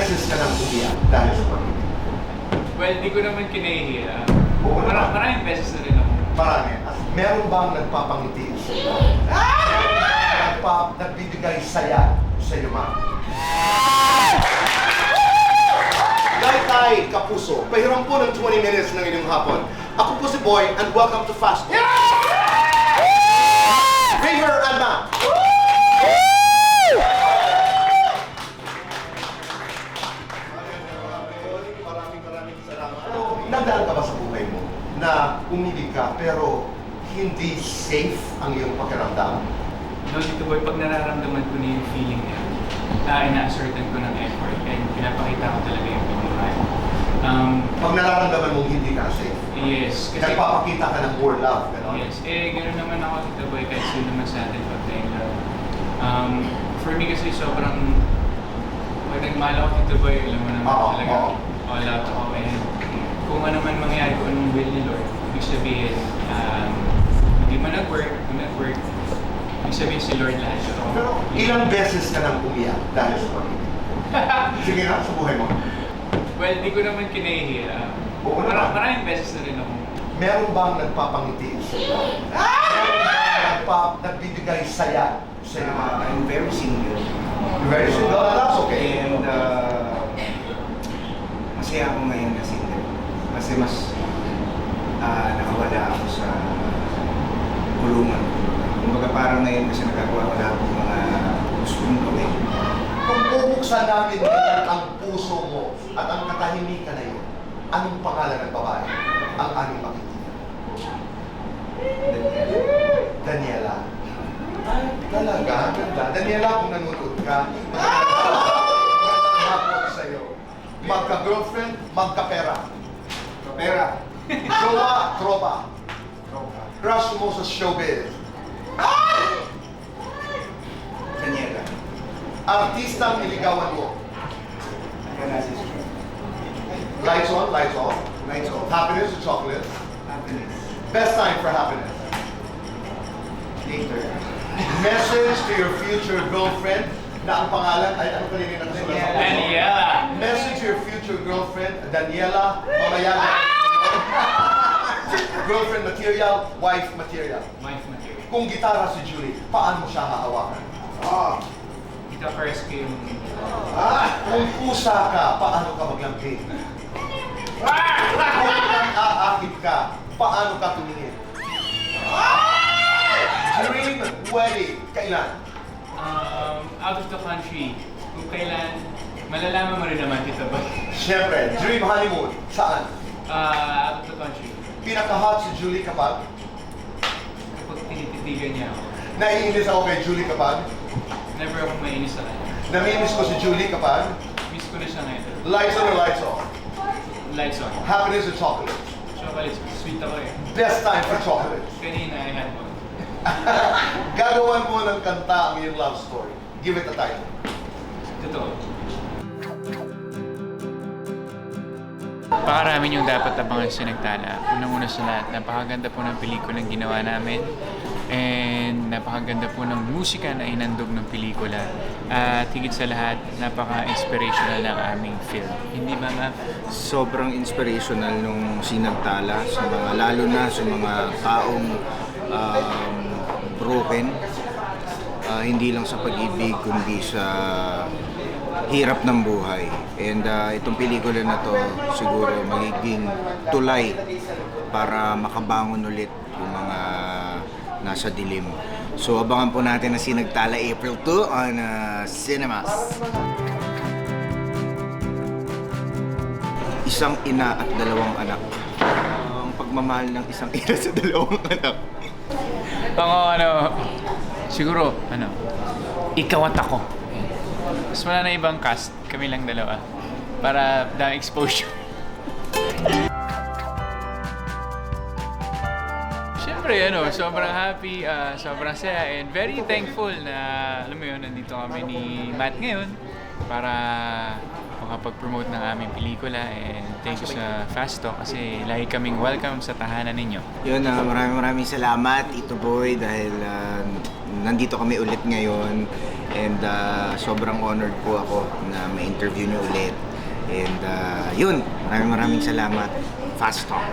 beses ka nang umiyak dahil sa pag-ibig? Well, di ko naman kinahihiya. Oo naman. Maraming beses na rin ako. Marami. Meron bang nagpapangiti sa iyo? Nagbibigay saya sa iyo, ma'am? Tay Kapuso, pahiram po ng 20 minutes ng inyong hapon. Ako po si Boy and welcome to Fast Talk. River and ma'am. Maraming salamat. Nagdaan ka ba sa buhay mo na umibig ka pero hindi safe ang iyong pakiramdam? No, Tito Boy, pag nararamdaman ko na yung feeling niya, ina-assertan ko ng effort and pinapakita ko talaga yung pagmamahal. Pag nararamdaman mong hindi ka safe, Yes, kasi... nagpapakita ka ng more love, gano'n? Yes, gano'n naman ako, Tito Boy, kahit sino naman sa atin pag tayo love. For me kasi sobrang... Pag nagmahal ako, Tito Boy, alam mo naman talaga, all out ako. And kung ano man mangyari, kung anong will ni Lord, ibig sabihin, hindi man nag-work, ibig sabihin si Lord lahat. Pero ilang beses ka nang umiyak dahil sa pag-ibig? Sige nga, sa buhay mo. Well, di ko naman kinahihiya. Oo naman. Maraming beses na rin ako. Meron bang nagpapangiti sa iyo? Meron bang nagbibigay saya sa iyo? I'm very single. You're very single, that's okay. And masaya ako ngayon na single. Kasi mas nakawala ako sa kulungan. Kumbaga parang ngayon kasi nagagawa ko lahat ng mga gusto kong gawin. Kung bubuksan namin ngayon ang puso mo at ang katahimikan na yun, anong pangalan ng babae ang aming makikita? Daniela. Ay, talaga, ganda. Daniela, kung nanonood ka, magandang hapon sa'yo. Magka-girlfriend, magka-pera. Pera. Jowa, tropa. Crush mo sa showbiz. Daniela. Artistang iligawan mo. Analysis. Lights on, lights off. Lights off. Happiness or chocolate? Happiness. Best time for happiness. Later. Message to your future girlfriend na ang pangalan ay ano kanina na nasulat sa puso? Daniela. Message to your future girlfriend, Daniela, mamaya na. Girlfriend material, wife material. Wife material. Kung gitara si Julie, paano mo siya hahawakan? Kita first ko yung... Kung pusa ka, paano ka maglambing? Kung nang-aakit ka, paano ka tumingin? Dream wedding, kailan? Out of the country. Kung kailan, malalaman mo rin naman, Tito Boy. Siyempre, dream honeymoon, saan? Out of the country. Pinaka-hot si Julie kapag? Kapag tinititigan niya ako, Naiinis ako kay Julie kapag? never ako mainis sa kanya. Namimiss ko si Julie kapag? Miss ko na siya ngayon. Lights on or lights off? Lights on. Happiness or chocolate? Chocolate, sweet ako eh. Best time for chocolate. Kanina, I had one. Gagawan mo ng kanta ang iyong love story. Give it a title. Totoo. Pakaramin yung dapat abangan sa Nagtala. Unang-una sa lahat, napakaganda po ng pelikulang ginawa namin. And napakaganda po ng musika na inandog ng pelikula. At higit sa lahat, napaka-inspirational ng aming film. Hindi ba, ma'am? Sobrang inspirational nung Sinagtala sa mga, lalo na sa mga taong broken. Hindi lang sa pag-ibig, kundi sa hirap ng buhay. And itong pelikula na to siguro magiging tulay para makabangon ulit yung mga nasa dilim. So abangan po natin na Sinagtala April 2 on cinemas. Isang ina at dalawang anak. Ang pagmamahal ng isang ina sa dalawang anak. Siguro, ikaw at ako. Mas wala na ibang cast, kami lang dalawa. Para the exposure. Siyempre, sobrang happy, sobrang saya, and very thankful na, alam mo yun, nandito kami ni Matt ngayon para makapag-promote ng aming pelikula, and thank you sa Fast Talk kasi lagi kaming welcome sa tahanan ninyo. Yun, maraming salamat Tito Boy dahil nandito kami ulit ngayon and sobrang honored po ako na ma-interview niyo ulit. And yun, maraming salamat. Fast Talk.